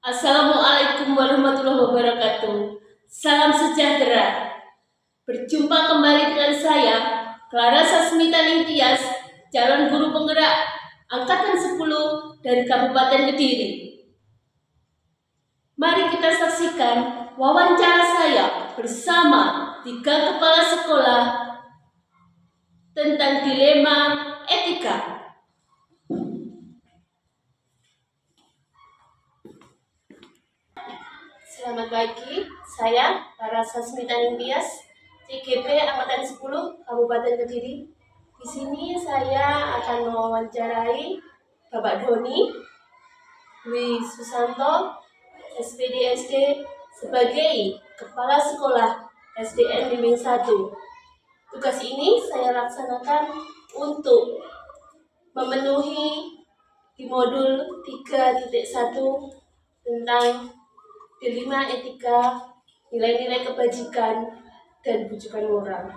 Assalamualaikum warahmatullahi wabarakatuh. Salam sejahtera. Berjumpa kembali dengan saya, Clara Sasmita Ningtyas, calon guru penggerak angkatan 10 dari Kabupaten Kediri. Mari kita saksikan wawancara saya bersama 3 kepala sekolah tentang dilema etika. Selamat pagi, saya Clara Sasmita Ningtyas, CGP Angkatan 10 Kabupaten Kediri. Di sini saya akan mewawancarai Bapak Doni Dwi Susanto, SPD SD, sebagai Kepala Sekolah SDN Limbing 1. Tugas ini saya laksanakan untuk memenuhi di modul 3.1 tentang dilema etika, nilai-nilai kebajikan, dan bujukan moral.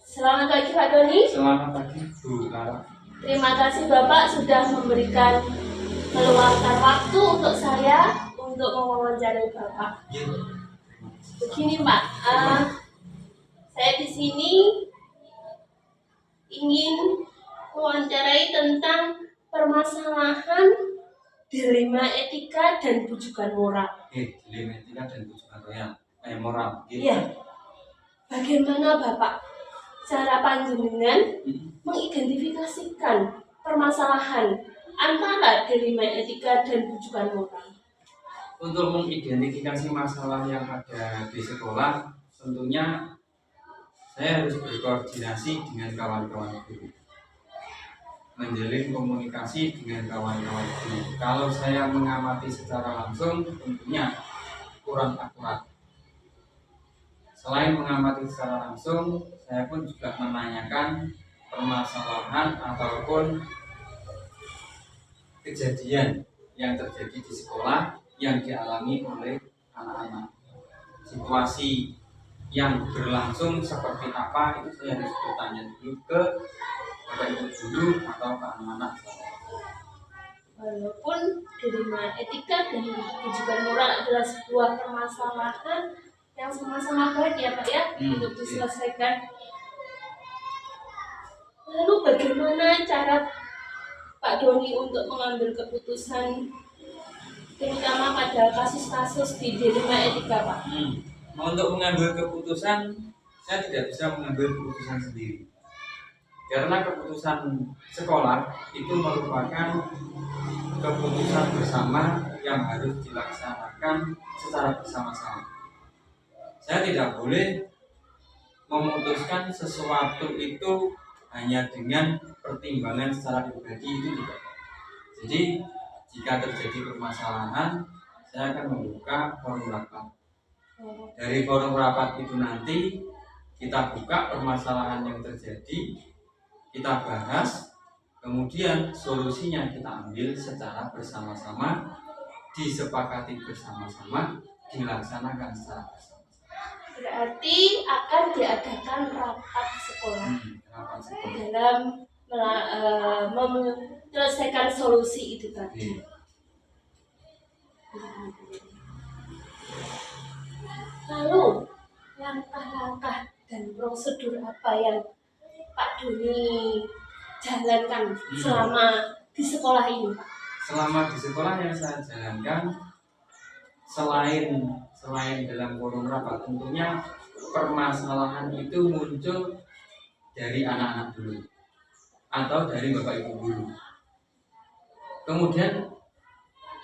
Selamat pagi Pak Doni. Selamat pagi Bu Clara. Terima kasih Bapak sudah memberikan meluangkan waktu untuk saya untuk mewawancarai Bapak. Begini Pak, saya di sini ingin mewawancarai tentang permasalahan dilema etika dan bujukan moral. Dilema etika dan bujukan moral. Iya. Bagaimana Bapak cara panjenengan mengidentifikasikan permasalahan antara dilema etika dan bujukan moral? Untuk mengidentifikasi masalah yang ada di sekolah, tentunya saya harus berkoordinasi dengan kawan-kawan guru, menjalin komunikasi dengan kawan-kawan guru. Kalau saya mengamati secara langsung, tentunya kurang akurat. Selain mengamati secara langsung, saya pun juga menanyakan permasalahan ataupun kejadian yang terjadi di sekolah yang dialami oleh anak-anak. Situasi yang berlangsung seperti apa, itu saya harus bertanya dulu ke Bapak Ibu guru atau ke anak-anak. Walaupun dilema etika dan bujukan moral adalah sebuah permasalahan yang sama-sama baik ya Pak ya untuk diselesaikan. Lalu bagaimana cara Pak Doni untuk mengambil keputusan terutama pada kasus-kasus di dilema etika Pak? Untuk mengambil keputusan, saya tidak bisa mengambil keputusan sendiri. Karena keputusan sekolah itu merupakan keputusan bersama yang harus dilaksanakan secara bersama-sama. Saya tidak boleh memutuskan sesuatu itu hanya dengan pertimbangan secara pribadi, itu tidak. Jadi jika terjadi permasalahan, saya akan membuka forum rapat. Dari forum rapat itu nanti kita buka permasalahan yang terjadi, kita bahas, kemudian solusinya kita ambil secara bersama-sama, disepakati bersama-sama, dilaksanakan secara bersama-sama. Berarti akan diadakan rapat sekolah dalam menyelesaikan solusi itu tadi. Lalu langkah-langkah dan prosedur apa yang Pak Doni jalankan selama di sekolah ini Pak? Selama di sekolah yang saya jalankan, selain dalam forum rapat, tentunya permasalahan itu muncul dari anak-anak dulu atau dari Bapak Ibu guru. Kemudian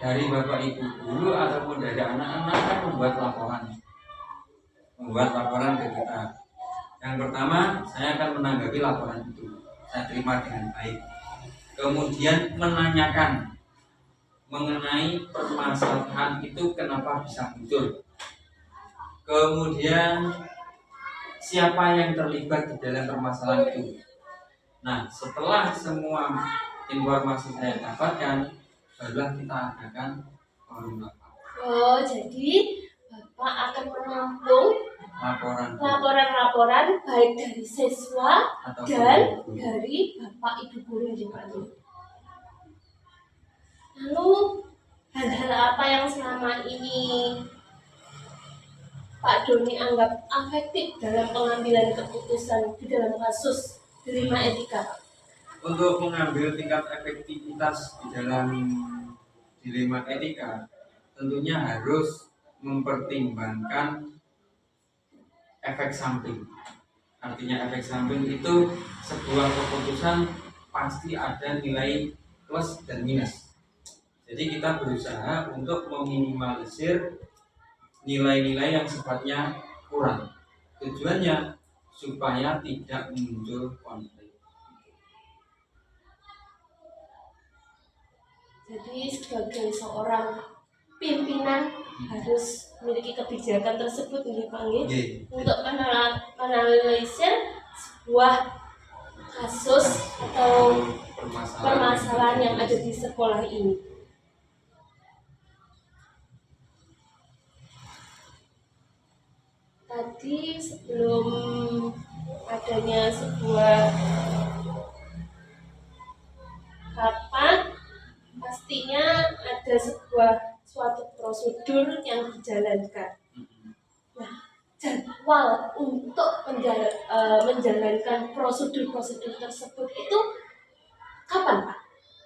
dari Bapak Ibu guru ataupun dari anak-anak kan membuat laporan ke kita. Yang pertama, saya akan menanggapi laporan itu, saya terima dengan baik. Kemudian menanyakan mengenai permasalahan itu kenapa bisa muncul. Kemudian siapa yang terlibat di dalam permasalahan itu. Nah, setelah semua informasi saya dapatkan, barulah kita adakan forum rapat. Oh, jadi Bapak akan menampung laporan-laporan baik dari siswa dan dari Bapak Ibu guru juga. Lalu hal-hal apa yang selama ini Pak Doni anggap efektif dalam pengambilan keputusan di dalam kasus dilema etika? Untuk mengambil tingkat efektivitas di dalam dilema etika, tentunya harus mempertimbangkan efek samping. Artinya efek samping itu sebuah keputusan pasti ada nilai plus dan minus. Jadi kita berusaha untuk meminimalisir nilai-nilai yang sifatnya kurang. Tujuannya supaya tidak muncul konflik. Jadi sebagai seorang pimpinan harus memiliki kebijakan tersebut ini Pak Nggih, untuk menganalisis sebuah kasus atau permasalahan yang ada di sekolah ini. Tadi sebelum adanya sebuah rapat, pastinya ada suatu prosedur yang dijalankan. Nah, jadwal untuk menjalankan prosedur tersebut itu kapan, Pak?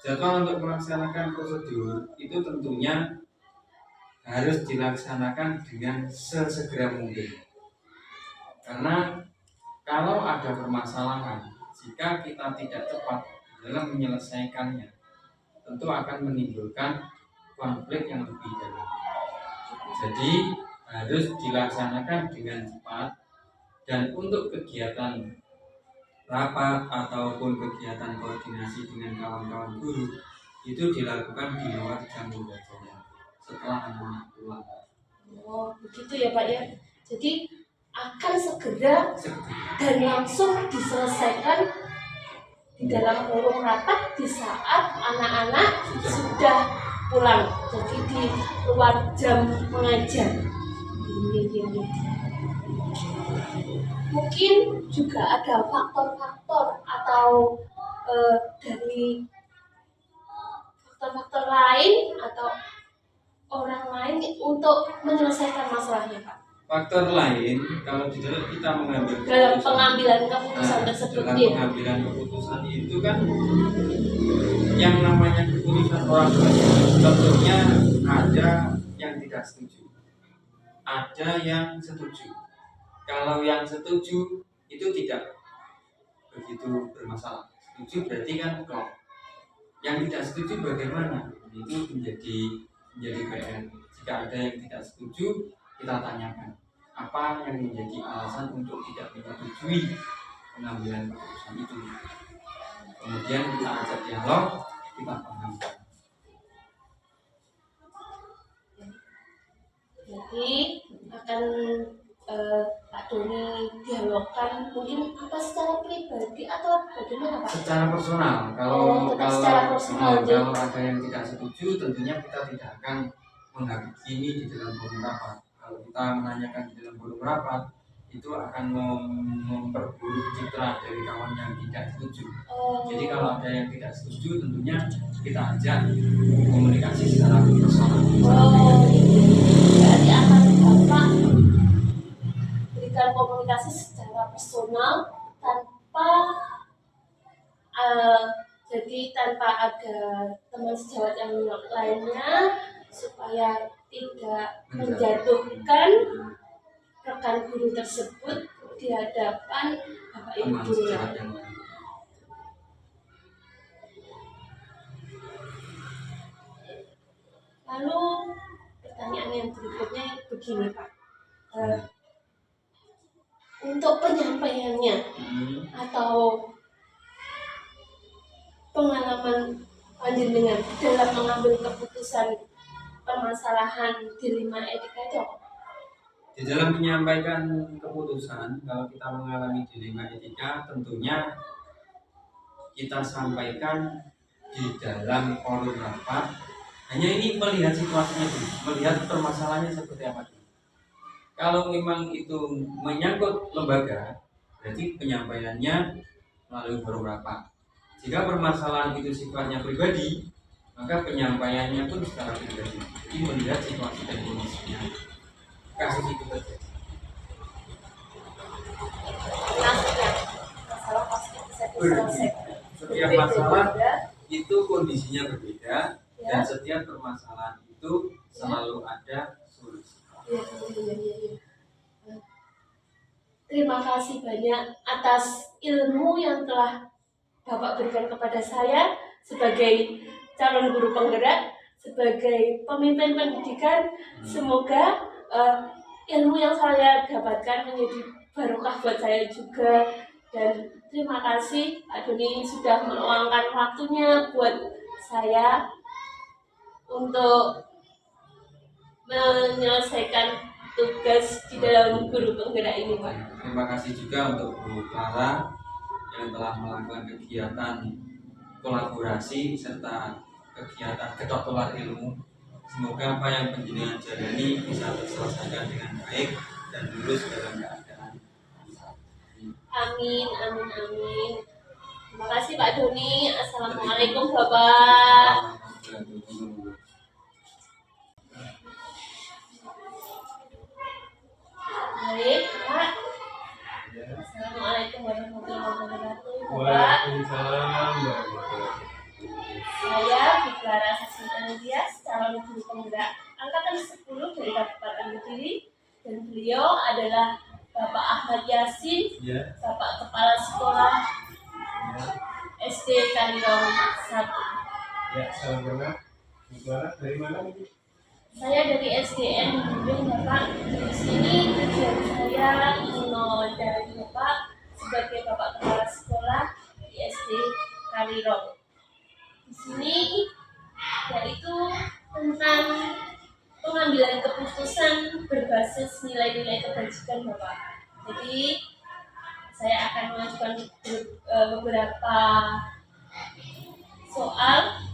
Jadwal untuk melaksanakan prosedur itu tentunya harus dilaksanakan dengan sesegera mungkin. Karena kalau ada permasalahan, jika kita tidak cepat dalam menyelesaikannya, tentu akan menimbulkan konflik yang lebih dalam. Jadi harus dilaksanakan dengan cepat, dan untuk kegiatan rapat ataupun kegiatan koordinasi dengan kawan-kawan guru itu dilakukan di luar jam belajar setelah anak pulang. Oh, begitu ya Pak ya. Jadi akan segera dan langsung diselesaikan di dalam forum rapat di saat anak-anak sudah pulang. Jadi di luar jam mengajar. Ini. Mungkin juga ada faktor-faktor atau dari faktor-faktor lain atau orang lain untuk menyelesaikan masalahnya, Pak. Faktor lain, kalau di dalam kita mengambil dalam pengambilan keputusan tersebut, dalam pengambilan keputusan itu kan yang namanya keputusan orang banyak, tentunya ada yang tidak setuju, ada yang setuju. Kalau yang setuju itu tidak begitu bermasalah. Setuju berarti kan klop. Yang tidak setuju bagaimana? Itu menjadi PR. Jika ada yang tidak setuju, kita tanyakan apa yang menjadi alasan untuk tidak menyetujui pengambilan keputusan itu. Kemudian kita ajak dialog, kita paham. Jadi akan Pak Doni dialogkan mungkin apa secara pribadi atau bagaimana Pak? Secara personal. Kalau ada yang tidak setuju, tentunya kita tidak akan menghakimi di dalam forum rapat. Kalau kita menanyakan di dalam forum rapat, itu akan memperburuk citra dari kawan yang tidak setuju. Jadi kalau ada yang tidak setuju, tentunya kita ajak komunikasi secara personal. Berarti akan Bapak berikan komunikasi secara personal tanpa ada teman sejawat yang lainnya, supaya tidak menjatuhkan rekan guru tersebut di hadapan Bapak Ibu guru yang lain. Lalu pertanyaan yang berikutnya begini Pak, untuk penyampaiannya atau pengalaman panjenengan dalam mengambil keputusan permasalahan dilema etika itu apa? Di dalam menyampaikan keputusan, kalau kita mengalami dilema etika, tentunya kita sampaikan di dalam forum rapat. Hanya ini melihat situasinya dulu, melihat permasalahannya seperti apa dulu. Kalau memang itu menyangkut lembaga, berarti penyampaiannya melalui forum rapat. Jika permasalahan itu sifatnya pribadi, maka penyampaiannya pun secara pribadi. Jadi melihat situasi dan kondisinya kasus itu terjadi. Maksudnya masalah pasti bisa diselesaikan. Setiap masalah itu kondisinya berbeda, Ya. dan setiap permasalahan itu selalu ada solusi. Ya. Terima kasih banyak atas ilmu yang telah Bapak berikan kepada saya sebagai calon guru penggerak, sebagai pemimpin pendidikan. Semoga ilmu yang saya dapatkan menjadi barokah buat saya juga. Dan terima kasih Pak Doni sudah meluangkan waktunya buat saya untuk menyelesaikan tugas di dalam guru penggerak ini, Pak. Terima kasih juga untuk Bu Clara yang telah melakukan kegiatan kolaborasi serta kegiatan ketok telur ilmu. Semoga apa yang penjenengan jalani bisa terselesaikan dengan baik dan lulus dalam keadaan. Amin. Terima kasih Pak Doni. Assalamualaikum Bapak. Baik, Pak. Assalamualaikum warahmatullahi wabarakatuh. Bapak, Waalaikumsalam warahmatullahi wabarakatuh. saya Bu Clara Sasmita, calon guru penggerak angkatan 10 dari Kabupaten Kediri, dan beliau adalah Bapak Ahmad Yasin, Ya, Bapak Kepala Sekolah ya, SD Kalirong 1. ya, salam kenal. Suara dari mana Bu? Saya dari SDN Bundung, Bapak. Di sini tujuan saya ingin mewawancarai Bapak sebagai Bapak Kepala Sekolah di SD Kalirong. Di sini yaitu tentang pengambilan keputusan berbasis nilai-nilai kebajikan, Bapak. Jadi saya akan mengajukan beberapa soal.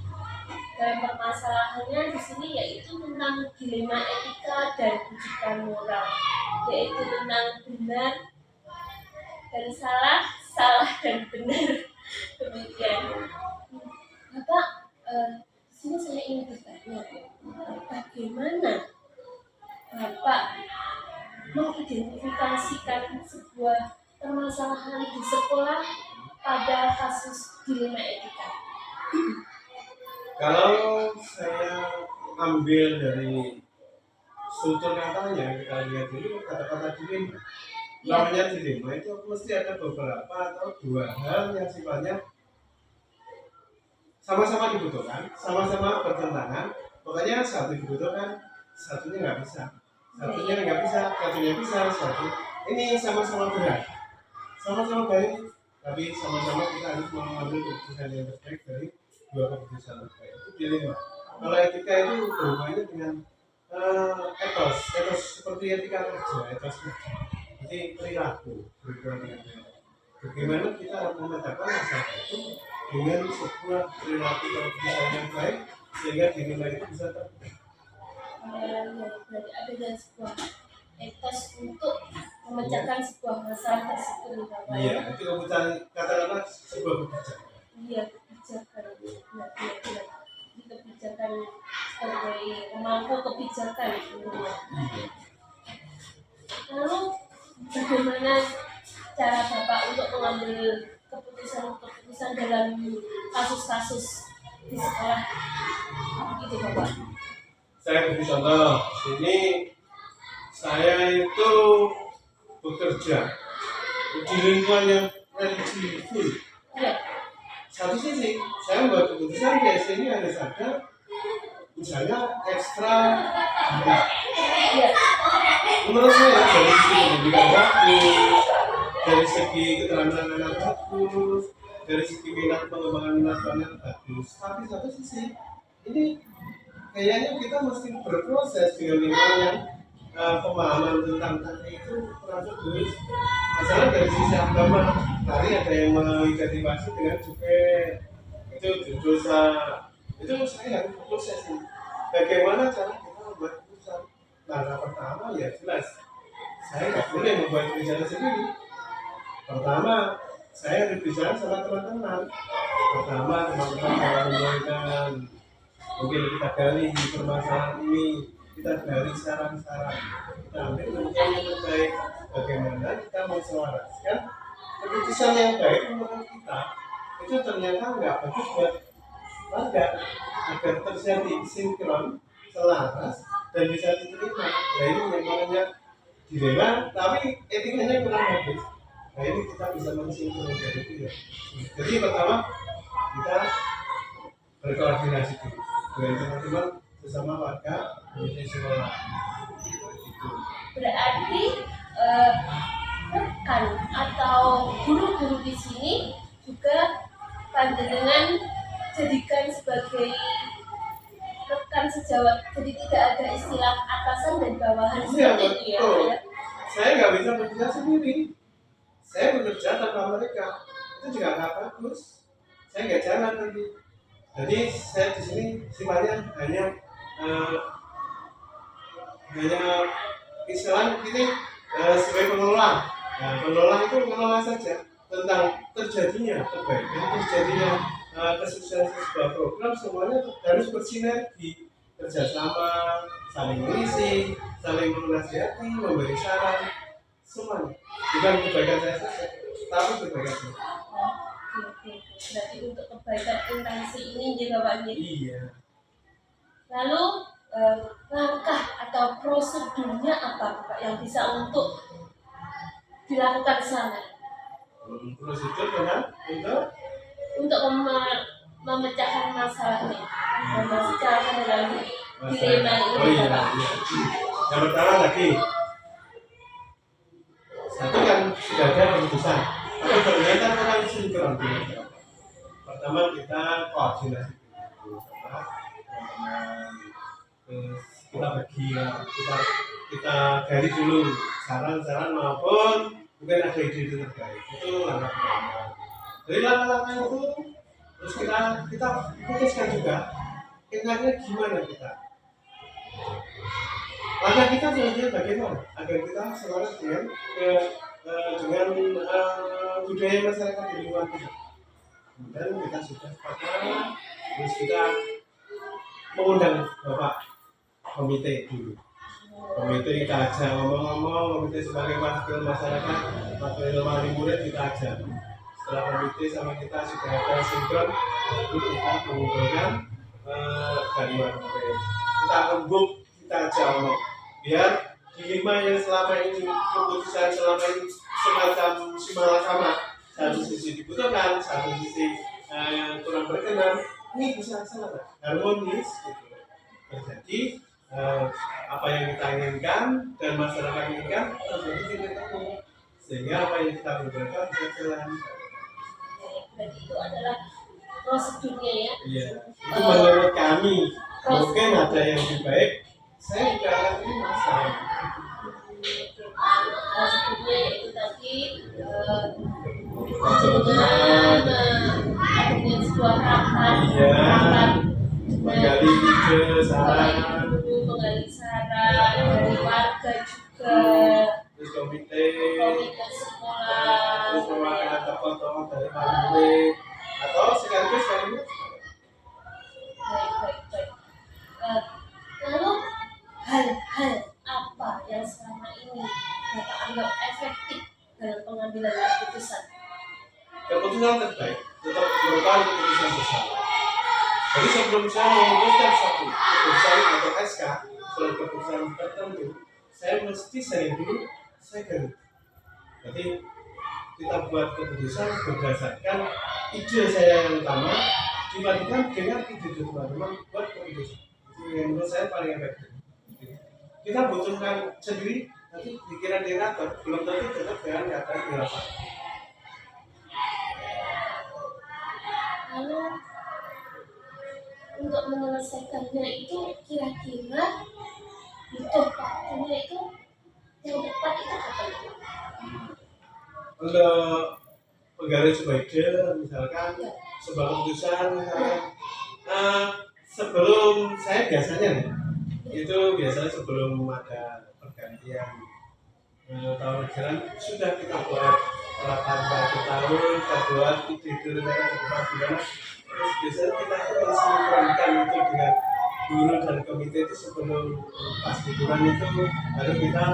Dan permasalahannya di sini yaitu tentang dilema etika dan ujian moral, yaitu tentang benar dan salah, salah dan benar. Demikian. Bapak, di sini saya ingin bertanya, bagaimana Bapak mengidentifikasikan sebuah permasalahan di sekolah pada kasus dilema etika? Kalau saya ambil dari struktur katanya, kita lihat dulu kata-kata dilema. Namanya dilema itu mesti ada beberapa atau dua hal yang sifatnya sama-sama dibutuhkan, sama-sama bertentangan. Pokoknya satu dibutuhkan, satunya nggak bisa. Satunya bisa, satu. Ini sama-sama berat, sama-sama baik, tapi sama-sama kita harus mengambil keputusan yang terbaik dari dua keputusan terbaik. Itu dilema. Kalau etika itu berhubungannya dengan etos seperti etika kerja, etos kerja. Jadi perilaku berhubungan dengan perilaku. Bagaimana kita memetakan masalah itu dengan sebuah perilaku keputusan yang baik sehingga dinilai itu bisa terbaik. Berarti ada sebuah etos untuk memecahkan sebuah masalah tersebut, Bapak. Iya, itu keputusan katakanlah sebuah kebijakan. Iya, kebijakan. Benar. Ini kebijakan sebagai pemangku kebijakan. Iya. Lalu bagaimana cara Bapak untuk mengambil keputusan dalam kasus-kasus di sekolah? Gitu, Bapak. Saya beri contoh, sini saya itu bekerja di lingkungan yang religius. Iya. Satu sisi, saya membuat keputusan di sini harus ada misalnya ekstra gila. Iya. Menurut saya dari segi pendidikan bagus, dari segi keterampilan anak bagus, dari segi minat pengembangan minat anak bagus. Tapi satu sisi, ini kayaknya kita mesti berproses dengan lingkungan yang pemahaman tentang tari itu kurang bagus. Masalah dari sisi agama, tari ada yang mengidentifikasi dengan juga itu dosa. Itu saya harus berproses. Bagaimana cara kita membuat keputusan? Langkah pertama ya jelas, saya nggak boleh membuat kebijakan sendiri. Pertama, saya harus bicara sama teman-teman. Pertama, teman-teman kalau memberikan mungkin kita gali permasalahan ini, kita gali saran-saran, kita ambil keputusan yang terbaik, bagaimana kita menselaraskan keputusan yang baik menurut kita itu ternyata nggak bagus buat warga, agar terjadi sinkron, selaras, dan bisa diterima. Nah ini yang namanya dilema, tapi etikanya kurang bagus. Nah ini kita bisa mensinkron dari itu ya. Jadi pertama kita berkoordinasi dulu dengan teman-teman sesama warga di sekolah. Itu. Berarti rekan atau guru-guru di sini juga panjenengan jadikan sebagai rekan sejawat, jadi tidak ada istilah atasan dan bawahan Iya seperti itu ya. betul. Saya nggak bisa bekerja sendiri. Saya bekerja tanpa mereka. Itu juga nggak bagus. Saya nggak jalan nanti. Jadi saya di sini sifatnya hanya istilah ini sebagai pengelola. Nah, pengelola itu mengelola saja tentang terjadinya kebaikan, terjadinya kesuksesan sebuah program, semuanya harus bersinergi, kerjasama, saling mengisi, saling menasihati, memberi saran, semuanya. Bukan kebaikan saya saja, tapi kebaikan saya. Oke. Berarti untuk kebaikan intensi ini juga Pak Nyi. Iya. Lalu langkah atau prosedurnya apa Pak yang bisa untuk dilakukan sana Prosedur dengan untuk memecahkan masalahnya, membicarakan dalam dilema ini oh iya, Pak. iya. Yang pertama tadi satu kan sudah ada keputusan, tapi ternyata orang sinkron. Pertama kita koordinasi dulu sama teman-teman, terus kita bagi, kita gali dulu saran-saran maupun mungkin ada ide terbaik. Itu langkah pertama. Dari langkah-langkah itu terus kita putuskan juga enaknya gimana kita. Langkah kita selanjutnya bagaimana agar kita selaras dengan budaya masyarakat di lingkungan kita. Kemudian kita sudah sepakat, terus kita mengundang Bapak komite dulu. Komite kita ajak ngomong-ngomong, komite sebagai wakil masyarakat, wakil wali murid kita ajak. Setelah komite sama kita sudah ada sinkron, lalu kita mengumpulkan dari wali murid. Kita rembuk, kita ajak ngomong, biar dilema yang selama ini keputusan selama ini semacam simalakama, satu sisi dibutuhkan, satu sisi kurang berkenan, ini bisa selesai harmonis gitu. Terjadi apa yang kita inginkan dan masyarakat inginkan terjadi di ketemu, sehingga apa yang kita berikan bisa jalan. Berarti itu adalah prosedurnya ya. Iya, itu menurut kami. Mungkin ada yang lebih baik, saya juga akan terima masalah. Prosedurnya yaitu tadi Dengan adanya sebuah rapat, iya, menggali ide, saran, menggali saran dari warga juga, terus komite sekolah, terus mewakili tokoh-tokoh dari murid atau sekaligus baik. Lalu hal-hal apa yang selama ini Bapak anggap efektif dalam pengambilan keputusan? keputusan terbaik tetap merupakan keputusan bersama. Jadi sebelum saya memutuskan satu keputusan atau SK, soal keputusan tertentu, saya mesti sharing dulu, saya gali. Jadi kita buat keputusan berdasarkan ide saya yang utama dibandingkan dengan ide teman-teman buat keputusan. Itu yang menurut saya paling efektif. Kita butuhkan sendiri, nanti pikiran dirator belum tentu tetap dengan kata dirapat. Lalu untuk menyelesaikannya itu kira-kira butuh waktunya itu yang tepat itu kapan? Untuk menggali sebuah ide, misalkan sebuah keputusan, misalkan sebelum saya biasanya nih, itu biasanya sebelum ada pergantian tahun ajaran sudah kita buat rapat bagi tahun, kita buat ide-ide rencana ke depan gimana. Terus biasanya kita itu mensinkronkan itu dengan guru dan komite itu sebelum pas liburan itu baru kita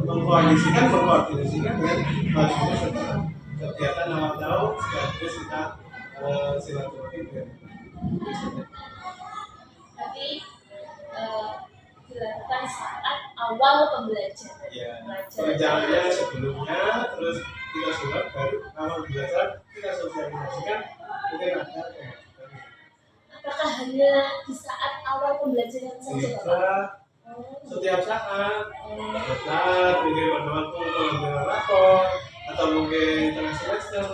mengkoordinasikan dengan wali murid setelah kegiatan awal tahun sekaligus kita silaturahmi dengan dosennya. Berarti dilakukan saat awal pembelajaran. Ya, perencananya sebelumnya, terus kita surat baru awal belajar kita sosialisasikan mungkin ada pembagian. Apakah hanya di saat awal pembelajaran saja, Pak? Bisa setiap saat, mungkin pada waktu pengambilan rapor, atau mungkin tengah semester,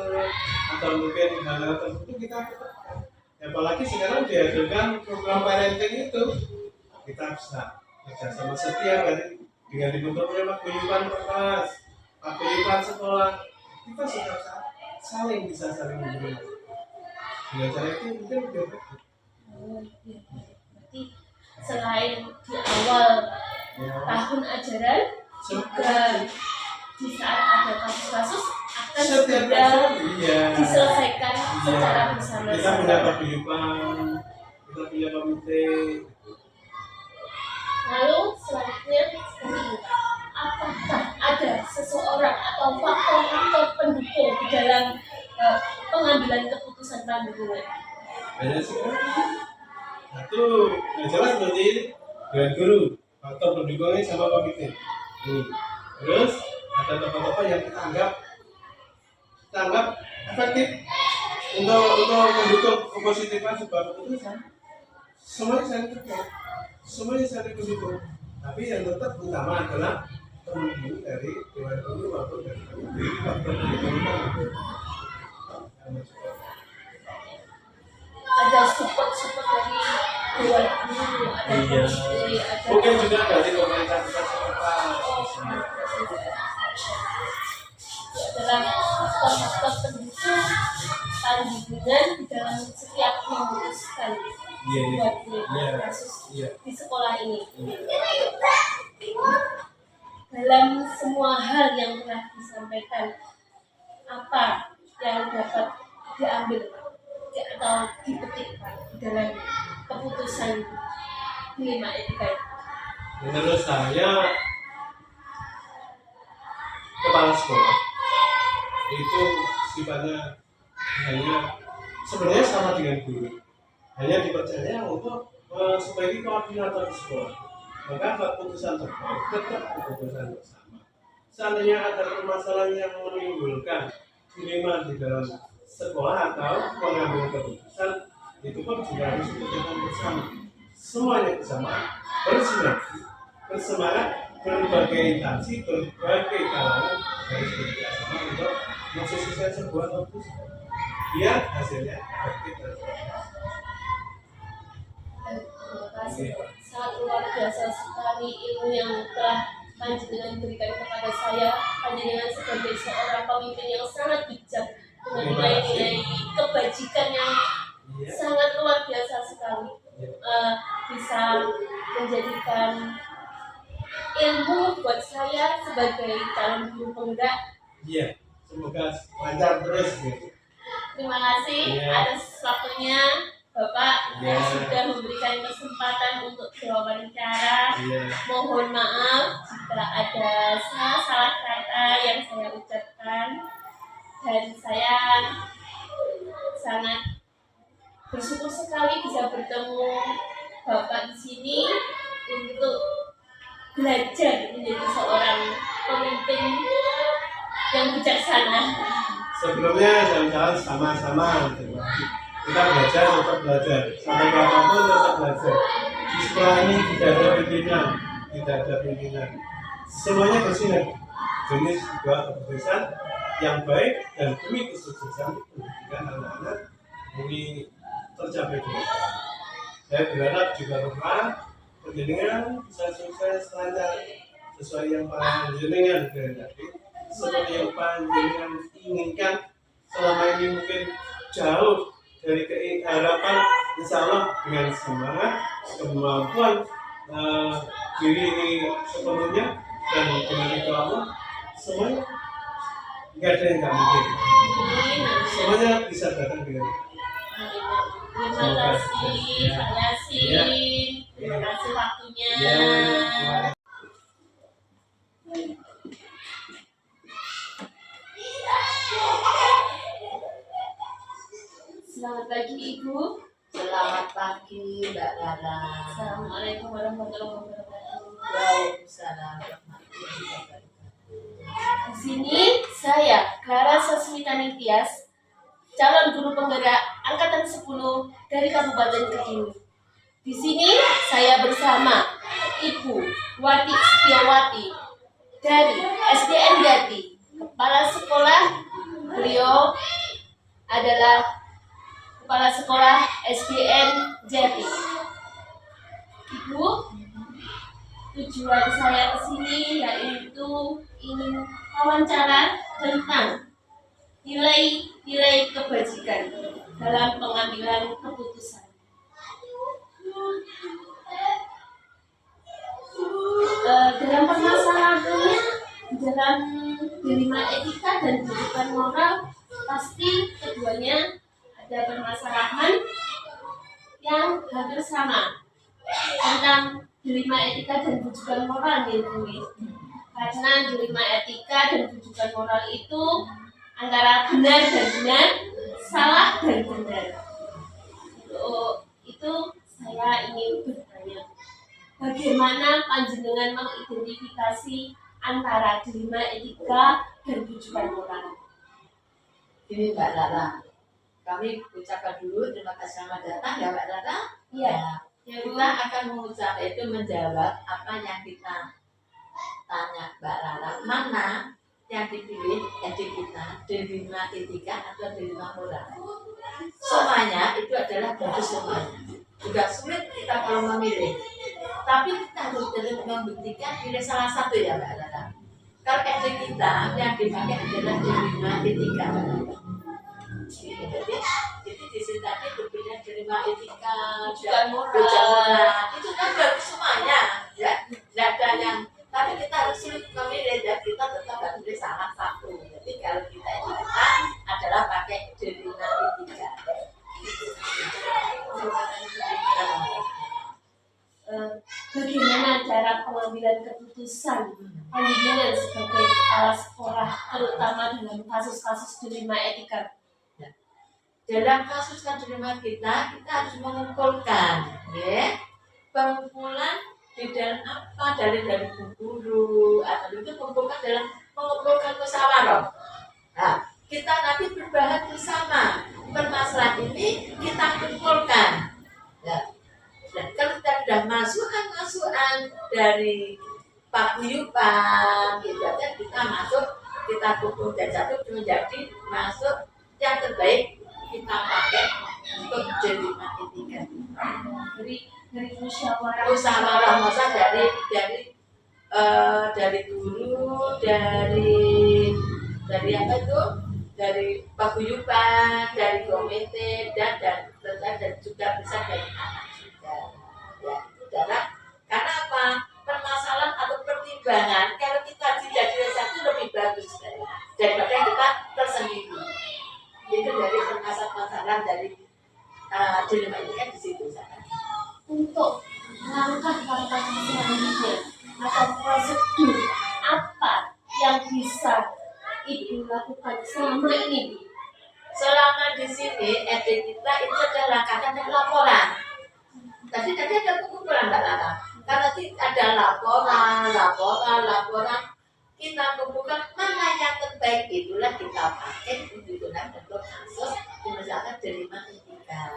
atau mungkin hal-hal tertentu kita lakukan. Apalagi sekarang dihadirkan program parenting itu, kita bisa kerjasama setiap hari dengan dibentuk oleh paguyuban kelas, paguyuban sekolah, kita setiap saat saling bisa saling memberi. Dengan cara itu mungkin lebih efektif. Berarti selain di awal tahun ajaran, juga di saat ada kasus-kasus akan Setiap segera kasus, iya. diselesaikan secara Kita bersama-sama. punya paguyuban, kita punya komite. Lalu selanjutnya seperti ini, apakah ada seseorang atau faktor-faktor pendukung di dalam pengambilan keputusan panduan? Banyak sekali. Satu, yang jelas berarti dengan guru atau pendukungnya sama komite. Terus ada tokoh-tokoh yang kita anggap efektif untuk mendukung kepositifan sebuah keputusan. Semuanya saling terkait, semuanya saling mendukung. Tapi yang tetap utama adalah pembimbing dari dewan guru maupun dari faktor pendukung. Ada support dari dewan guru, ada Iya. komite, ada Mungkin juga dari pemerintah pusat setempat. itu adalah faktor-faktor pendukung tanggungan di dalam setiap memutuskan Iya, iya. buat Iya. kasus Iya. di sekolah ini. Dalam semua hal yang telah disampaikan, apa yang dapat diambil atau dipetik Pak, dalam keputusan 5 etika itu? Menurut saya kepala sekolah itu sifatnya hanya sebenarnya sama dengan guru, hanya dipercaya untuk sebagai koordinator di sekolah. Maka keputusan terbaik tetap keputusan bersama. Seandainya ada permasalahan yang menimbulkan dilema di dalam sekolah atau pengambilan keputusan, itu pun juga harus dikerjakan bersama. Semuanya bersama, bersinergi, bersemangat, berbagai instansi, berbagai kalangan harus bekerja sama untuk mensukseskan sebuah keputusan. Biar hasilnya efektif dan bermanfaat. Terima kasih. Sangat luar biasa sekali ilmu yang telah Panjenengan berikan kepada saya. Panjenengan sebagai seorang pemimpin yang sangat bijak dengan nilai-nilai kebajikan yang sangat luar biasa sekali. Bisa menjadikan ilmu buat saya sebagai calon guru penggerak. Iya, semoga lancar terus gitu. Terima kasih atas waktunya Bapak yang sudah memberikan kesempatan untuk diwawancara. Mohon maaf jika ada salah kata yang saya ucapkan, dan saya sangat bersyukur sekali bisa bertemu Bapak di sini untuk belajar menjadi seorang pemimpin yang bijaksana. Sebelumnya jalan-jalan sama-sama kita belajar, tetap belajar sampai kapanpun tetap belajar. Di sekolah ini tidak ada pimpinan, semuanya bersinergi demi sebuah keputusan yang baik dan demi kesuksesan pendidikan anak-anak ini tercapai dengan baik. Saya berharap juga bahwa pendidikan bisa sukses lancar sesuai yang panjenengan kehendaki, seperti yang panjenengan inginkan. Selama ini mungkin jauh dari harapan, insya Allah dengan semangat, kemampuan diri ini sepenuhnya dan kembali ke Allah, semuanya nggak ada yang nggak mungkin. Semuanya bisa datang dengan Terima Terima kasih, Pak Yasin. Terima kasih waktunya. Selamat pagi Ibu. Selamat pagi Mbak Rara. Assalamualaikum warahmatullahi wabarakatuh. Waalaikumsalam warahmatullahi wabarakatuh. Di sini saya Clara Sasmita Ningtyas, calon guru penggerak angkatan 10 dari Kabupaten Kediri. Di sini saya bersama Ibu Wati Setiawati dari SDN Jati, Kepala Sekolah. Beliau adalah Kepala Sekolah SDN Jati. Ibu, tujuan saya ke sini yaitu ingin wawancara tentang nilai-nilai kebajikan dalam pengambilan keputusan. Dalam permasalahannya, dalam dilema etika dan kehidupan moral, pasti keduanya ada permasalahan yang hampir sama tentang dilema etika dan bujukan moral nih Bu. Karena dilema etika dan bujukan moral itu antara benar dan benar, salah dan benar. Itu saya ingin bertanya, bagaimana panjenengan mengidentifikasi antara dilema etika dan bujukan moral? Ini Mbak Rara, kami ucapkan dulu terima kasih selamat datang ya Mbak Rara. Iya. Ya, kita akan menjawab apa yang kita tanya Mbak Rara. Mana yang dipilih etik kita, dilema etika atau dilema moral? Semuanya itu adalah bagus semuanya. Juga sulit kita kalau memilih. Tapi kita harus membuktikan pilih salah satu ya Mbak Rara. Kalau etik kita yang dipakai adalah dilema etika. Jadi di sini tadi berbeda dilema etika Bujukan dan moral. bujukan moral. Itu kan bagus semuanya, ya. Tidak ada yang. Tapi kita harus sulit memilih dan kita tetap harus pilih salah satu. Jadi kalau kita adalah pakai dilema etika. Bagaimana cara pengambilan keputusan panjenengan sebagai kepala sekolah, terutama dalam kasus-kasus dilema etika? Dalam kasus dilema kita harus mengumpulkan, ya, pengumpulan di dalam apa dari guru atau itu mengumpulkan musyawarah. Nah, kita nanti berbahas bersama permasalahan ini kita kumpulkan. Ya. Dan kalau kita sudah masukan dari Pak Guyupan, gitu aja kita masuk, kita kumpul dan satu menjadi masuk yang terbaik kita pakai untuk dilema etika. Dari musyawarah Masa dari guru, dari apa itu, dari paguyuban, dari komite dan juga bisa dari anak juga. Ya, itu karena apa? Permasalahan atau pertimbangan kalau kita dijadikan satu lebih bagus daripada kita tersendiri. Itu dari permasalahan dari dilema etika di situ sana. untuk langkah-langkah selanjutnya atau prosedur apa yang bisa Ibu lakukan selama ini, Bu? Selama di sini etik kita itu adalah langkahnya laporan. Tadi ada pengumpulan Mbak Lala. Karena ada laporan, kita kumpulkan mana yang terbaik itulah kita pakai untuk digunakan untuk kasus misalkan dilema etika.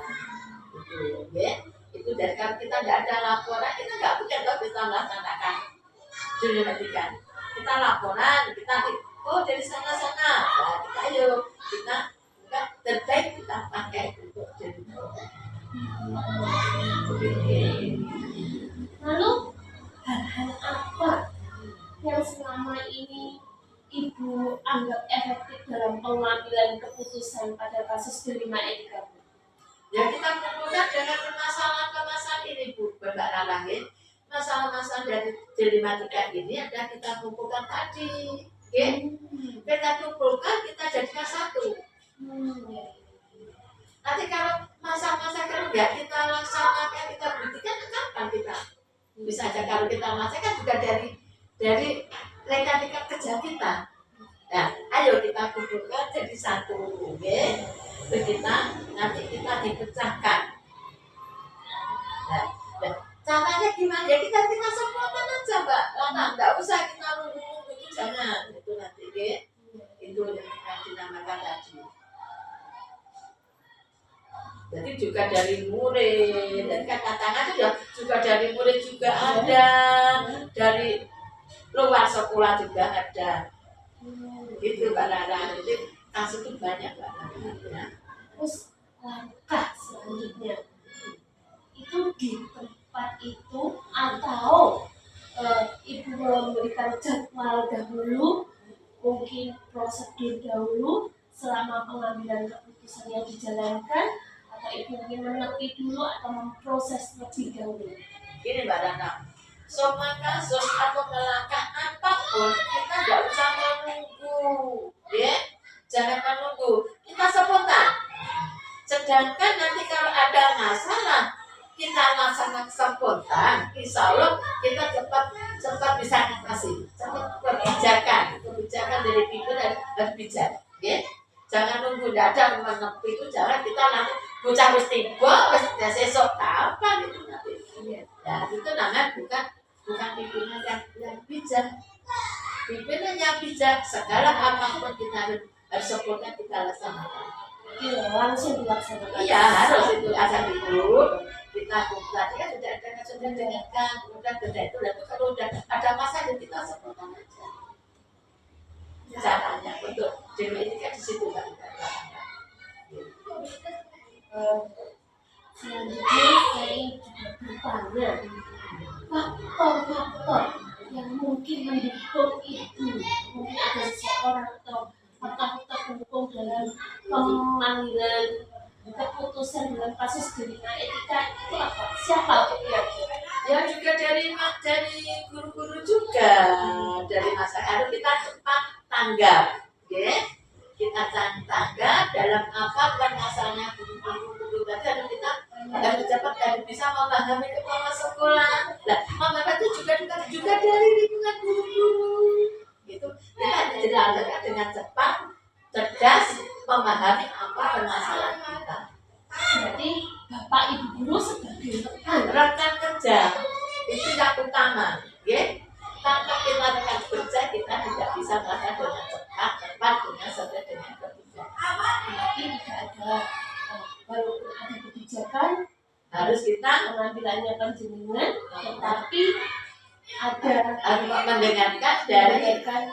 Itu ya. Itu dari kalau kita tidak ada laporan kita nggak mungkin bisa melaksanakan dilema etika. Kita laporan, kita dari sana-sana, nah, kita ayo kita terbaik kita pakai untuk dilema etika. Lalu hal-hal apa yang selama ini Ibu anggap efektif dalam pengambilan keputusan pada kasus dilema etika, Bu? Ya kita kumpulkan dengan permasalahan ini Bu, Mbak Rara. Masalah-masalah dari dilema etika ini ada kita kumpulkan tadi, ya. Kita kumpulkan kita jadikan satu. Nanti kalau masa-masa kalau nggak kita laksanakan, kita buktikan, kapan kita bisa aja kalau kita masakan juga dari rekan-rekan kerja kita. Nah, ayo kita kumpulkan jadi satu, oke? Terus nanti kita dipecahkan. Nah, caranya gimana? Ya kita sempurnakan aja, Mbak. Nah, nggak usah kita nunggu itu, jangan. Itu nanti, oke? Itu yang dinamakan tadi. Jadi juga dari murid, dan kata-kata itu juga dari murid juga ada, dari luar sekolah juga ada. Gitu Mbak Rara. Jadi kasus itu banyak Mbak Rara. Terus langkah selanjutnya itu di tempat itu atau ibu memberikan jadwal dahulu, mungkin prosedur dahulu selama pengambilan keputusan yang dijalankan, atau ibu ingin menepi dulu atau memproses lebih dahulu. Gini Mbak Rara, semua kasus atau langkah apapun kita nggak usah menunggu, ya, jangan menunggu, kita spontan. Sedangkan nanti kalau ada masalah kita laksanakan spontan, insya Allah kita cepat bisa atasi. Cepat kebijakan dari pimpinan dan bijak, ya. Jangan nunggu, tidak ada menepi itu, jangan kita nanti bocah harus tiba, harus sesok kapan itu nanti. Ya itu namanya bukan pimpinan yang bijak. Pimpinan yang bijak, segala apapun kita harus sempurna kita laksanakan. Iya, langsung dilaksanakan. Iya harus itu asal dulu kita tadi kan sudah dengarkan, kemudian benda itu kalau udah ada masalah kita sempurna aja. Caranya untuk diri ini kan di situ kan. Selanjutnya saya juga bertanya, faktor-faktor yang mungkin mendukung itu, mungkin ada seseorang atau faktor-faktor pendukung dalam pemanggilan keputusan dalam kasus diterima etika itu apa? Siapa kira-kira? Ya juga dari guru-guru juga, dari masyarakat kita cepat tanggap, ya. Kita tanggap dalam apa permasalahannya guru-guru tadi harus kita harus cepat dan bisa memahami kepala sekolah. Nah, memahami itu juga dari lingkungan guru-guru, gitu. Kita dijelaskan dengan cepat, cerdas, memahami apa permasalahan kita. Berarti Bapak Ibu guru sebagai rekan kerja itu yang utama, ya. Tanpa kita rekan kerja kita tidak bisa melakukan dengan cepat dengan sesuai dengan kebijakan. berarti tidak ada walaupun ada kebijakan Harus kita pengambilannya panjenengan, tetapi ada harus mendengarkan dari mendengarkan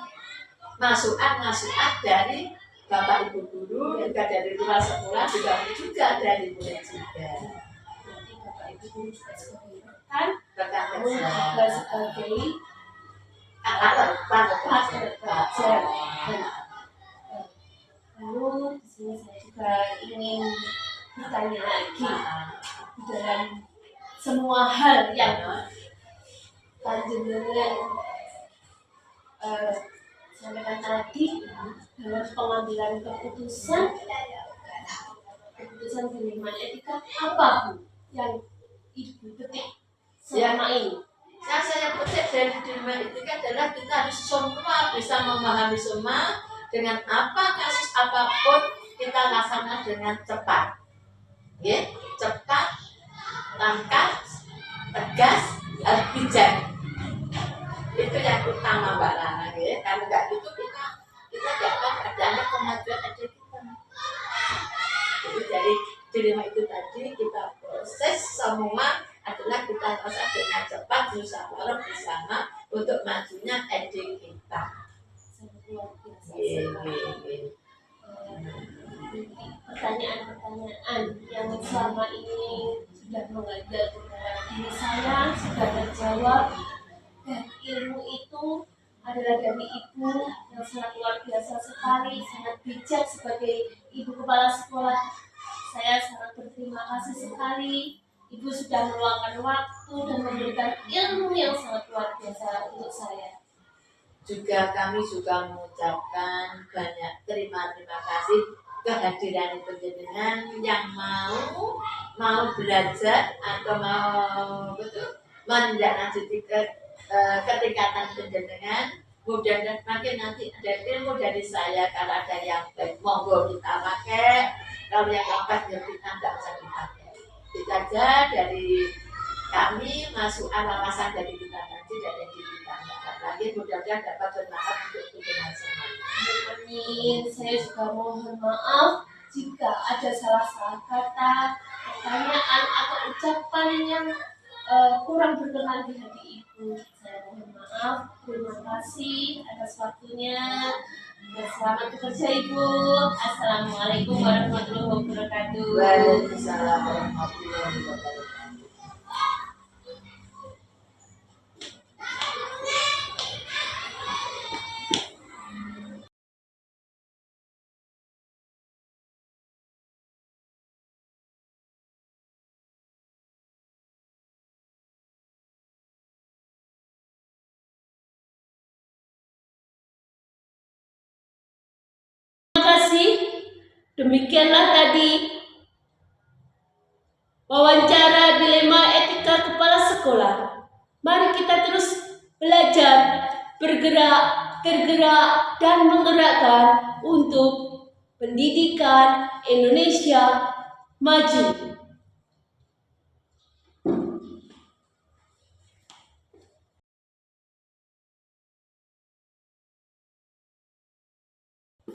masukan dari Bapak Ibu guru, juga dari luar sekolah, juga dari murid juga. berarti Bapak Ibu guru juga sebagai rekan, Rekan namun juga kerja. sebagai Partner kerja. Lalu di sini saya juga ingin bertanya lagi, di dalam semua hal yang panjenengan sampaikan tadi dalam pengambilan keputusan penerimaan etika, apa Bu yang Ibu petik selama ini? Yang saya petik dari dunia etika adalah kita harus semua bisa memahami semua dengan apa kasus apapun kita laksanakan dengan cepat, ya, cepat, langkah, tegas, harus bijak. Itu yang utama Mbak Lana, ya. Kalau nggak gitu kita nggak akan ada kemajuan aja kita. Jadi dari dilema itu tadi kita proses semua adalah kita rasa dengan cepat musyawarah bersama untuk majunya ide kita. Sangat luar biasa Iya, sekali. iya, iya. Pertanyaan-pertanyaan yang selama ini sudah mengajar kepada diri saya sudah terjawab, dan ilmu itu adalah dari Ibu yang sangat luar biasa sekali, sangat bijak sebagai Ibu Kepala Sekolah. Saya sangat berterima kasih sekali. Ibu sudah meluangkan waktu dan memberikan ilmu yang sangat luar biasa untuk saya. Juga kami juga mengucapkan banyak terima kasih kehadiran panjenengan yang mau belajar atau mau betul menindaklanjuti ketingkatan panjenengan. Mudah-mudahan makin nanti ada ilmu dari saya, kalau ada yang baik monggo kita pakai, kalau yang lambat ya kita tidak usah dipakai. Itu aja dari kami, masukan wawasan dari kita nanti dan dari kita lagi, mudah-mudahan dapat bermanfaat untuk kita semuanya. Amin. Saya juga mohon maaf jika ada salah-salah kata, pertanyaan atau ucapan yang kurang berkenan di hati Ibu. Saya mohon maaf. Terima kasih atas waktunya. Dan selamat bekerja Ibu. Assalamualaikum warahmatullahi wabarakatuh. Waalaikumsalam warahmatullahi wabarakatuh. Terima kasih. Demikianlah tadi wawancara dilema etika kepala sekolah. Mari kita terus belajar, bergerak, tergerak, dan menggerakkan untuk pendidikan Indonesia maju.